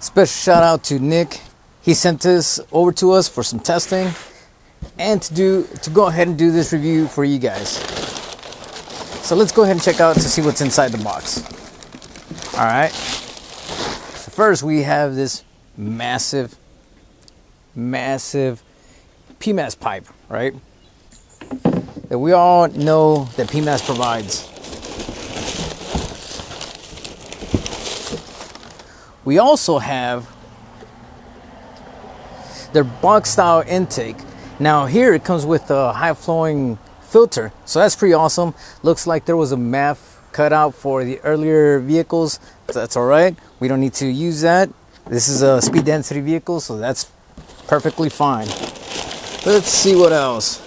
Special shout out to Nick. He sent this over to us for some testing and to go ahead and do this review for you guys. So let's go ahead and check out to see what's inside the box. All right. So first we have this massive PMAS pipe, right? That we all know that PMAS provides. We also have their box style intake. Now here it comes with a high flowing filter, so that's pretty awesome. Looks like there was a math cut out for the earlier vehicles. That's all right, we don't need to use that. This is a speed density vehicle, so that's perfectly fine. Let's see what else.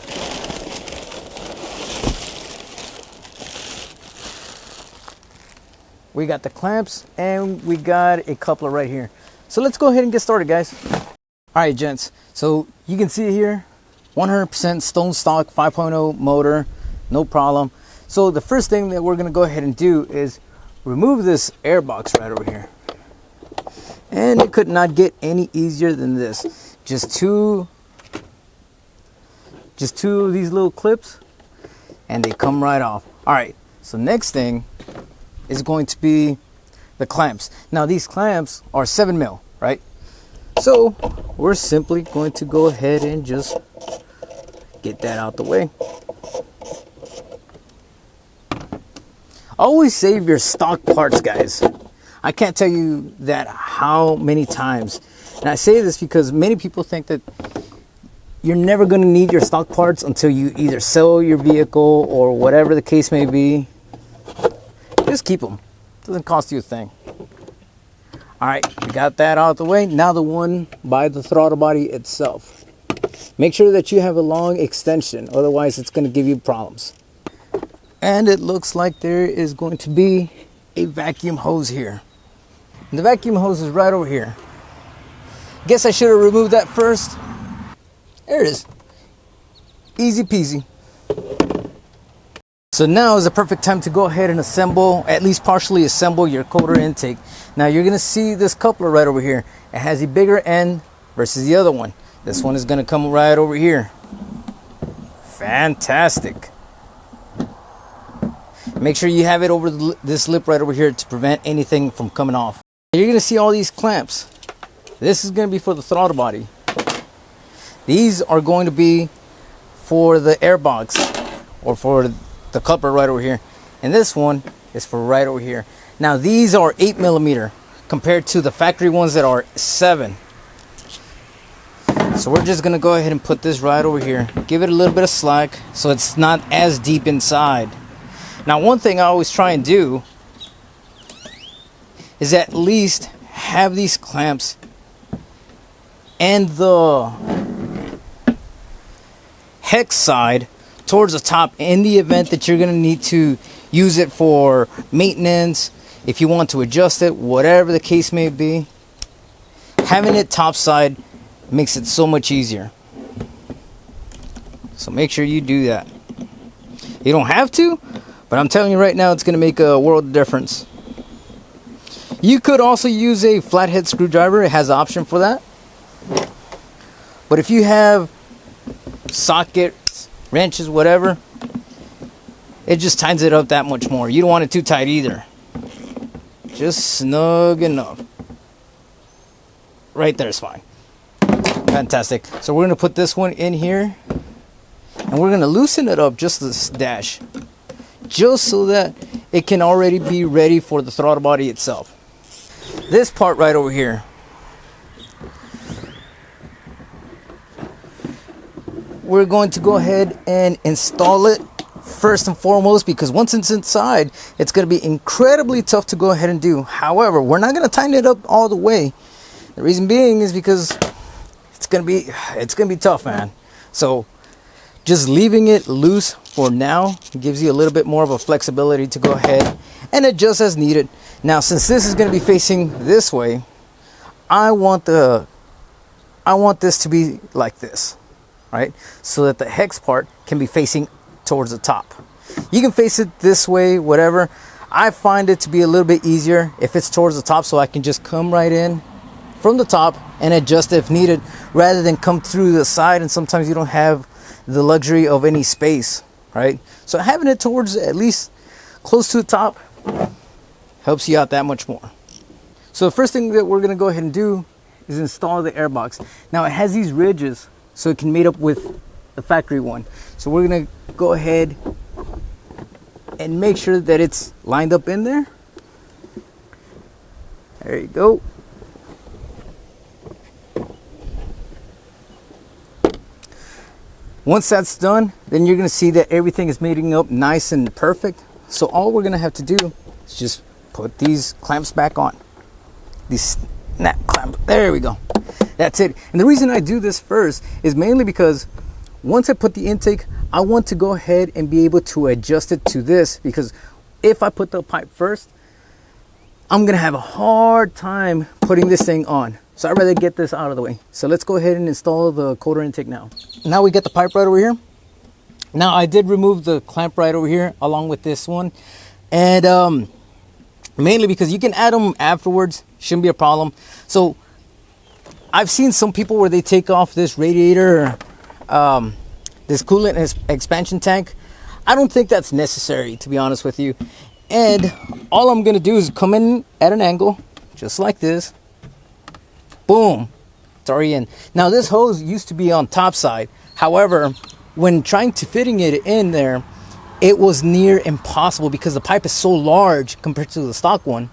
We got the clamps and we got a coupler right here. So let's go ahead and get started, guys. All right, gents. So you can see here, 100% stone stock 5.0 motor, no problem. So the first thing that we're gonna go ahead and do is remove this airbox right over here. And it could not get any easier than this. Just two of these little clips and they come right off. All right, so next thing is going to be the clamps. Now these clamps are 7 mil, right? So we're simply going to go ahead and just get that out the way. Always save your stock parts, guys. I can't tell you that how many times. And I say this because many people think that you're never going to need your stock parts until you either sell your vehicle or whatever the case may be. Just keep them. Doesn't cost you a thing. All right, we got that out of the way. Now the one by the throttle body itself. Make sure that you have a long extension, otherwise it's going to give you problems. And it looks like there is going to be a vacuum hose here. And the vacuum hose is right over here. Guess I should have removed that first. There it is. Easy peasy. So now is the perfect time to go ahead and assemble, at least partially assemble your coder intake. Now you're gonna see this coupler right over here. It has a bigger end versus the other one. This one is gonna come right over here. Fantastic. Make sure you have it over this lip right over here to prevent anything from coming off. You're gonna see all these clamps. This is gonna be for the throttle body. These are going to be for the airbox or for the coupler right over here, and this one is for right over here. Now these are 8mm compared to the factory ones that are 7. So we're just gonna go ahead and put this right over here, give it a little bit of slack so it's not as deep inside. Now one thing I always try and do is at least have these clamps and the hex side towards the top in the event that you're going to need to use it for maintenance, if you want to adjust it, whatever the case may be. Having it top side makes it so much easier. So make sure you do that. You don't have to, but I'm telling you right now, it's going to make a world of difference. You could also use a flathead screwdriver. It has an option for that. But if you have sockets, wrenches, whatever, it just tightens it up that much more. You don't want it too tight either. Just snug enough. Right there is fine. Fantastic. So we're going to put this one in here and we're going to loosen it up just this dash, just so that it can already be ready for the throttle body itself. This part right over here, we're going to go ahead and install it first and foremost, because once it's inside, it's going to be incredibly tough to go ahead and do. However, we're not going to tighten it up all the way. The reason being is because it's going to be tough, man. So just leaving it loose for now gives you a little bit more of a flexibility to go ahead and adjust as needed. Now, since this is going to be facing this way, I want this to be like this, right? So that the hex part can be facing towards the top. You can face it this way, whatever. I find it to be a little bit easier if it's towards the top, so I can just come right in from the top and adjust if needed, rather than come through the side, and sometimes you don't have the luxury of any space, right? So having it towards at least close to the top helps you out that much more. So the first thing that we're gonna go ahead and do is install the airbox. Now it has these ridges, so it can mate up with the factory one. So we're gonna go ahead and make sure that it's lined up in there. There you go. Once that's done, then you're gonna see that everything is mating up nice and perfect. So all we're gonna have to do is just put these clamps back on. These snap clamps, there we go. That's it. And the reason I do this first is mainly because once I put the intake, I want to go ahead and be able to adjust it to this, because if I put the pipe first, I'm gonna have a hard time putting this thing on. So I'd rather get this out of the way. So let's go ahead and install the coder intake now. Now we got the pipe right over here. Now I did remove the clamp right over here along with this one. And mainly because you can add them afterwards, shouldn't be a problem. So I've seen some people where they take off this radiator, this coolant expansion tank. I don't think that's necessary, to be honest with you. And all I'm gonna do is come in at an angle, just like this. Boom, it's already in. Now this hose used to be on top side. However, when trying to fitting it in there, it was near impossible because the pipe is so large compared to the stock one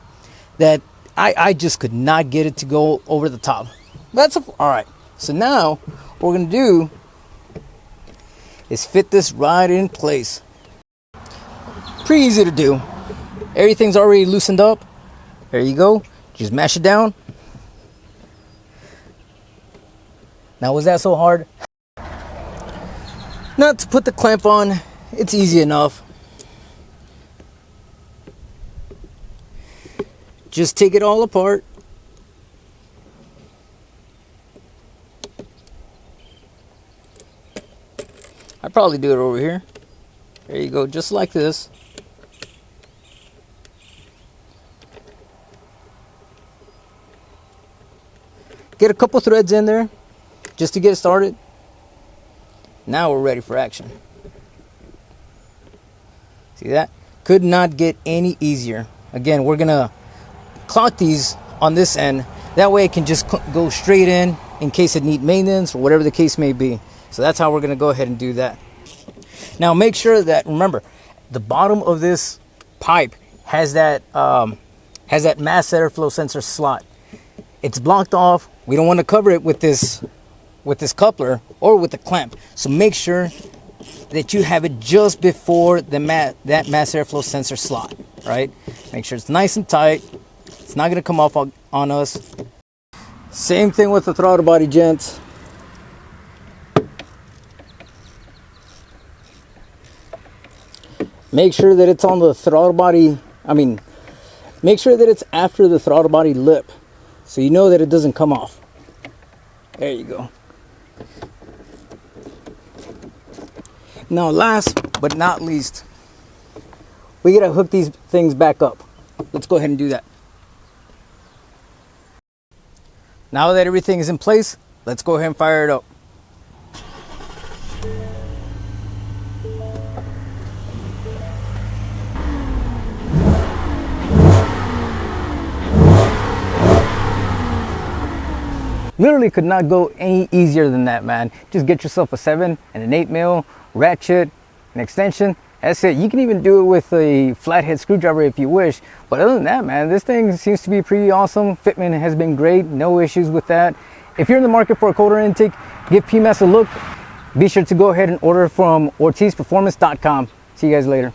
that I just could not get it to go over the top. That's all right. So now what we're gonna do is fit this right in place. Pretty easy to do. Everything's already loosened up. There you go. Just mash it down. Now, was that so hard? Not to put the clamp on, it's easy enough. Just take it all apart. I'd probably do it over here. There you go, just like this. Get a couple threads in there just to get it started. Now we're ready for action. See that? Could not get any easier. Again, we're gonna clock these on this end. That way it can just go straight in case it needs maintenance or whatever the case may be. So that's how we're gonna go ahead and do that. Now make sure that, remember, the bottom of this pipe has that mass airflow sensor slot. It's blocked off. We don't want to cover it with this coupler or with the clamp. So make sure that you have it just before that mass airflow sensor slot, right? Make sure it's nice and tight. It's not gonna come off on us. Same thing with the throttle body, gents. Make sure that it's on the throttle body. Make sure that it's after the throttle body lip, so you know that it doesn't come off. There you go. Now, last but not least, we gotta hook these things back up. Let's go ahead and do that. Now that everything is in place, let's go ahead and fire it up. Literally could not go any easier than that, man. Just get yourself a 7 and an 8 mil ratchet, an extension. That's it. You can even do it with a flathead screwdriver if you wish. But other than that, man, this thing seems to be pretty awesome. Fitment has been great. No issues with that. If you're in the market for a coder intake, give PMAS a look. Be sure to go ahead and order from ortizperformance.com. See you guys later.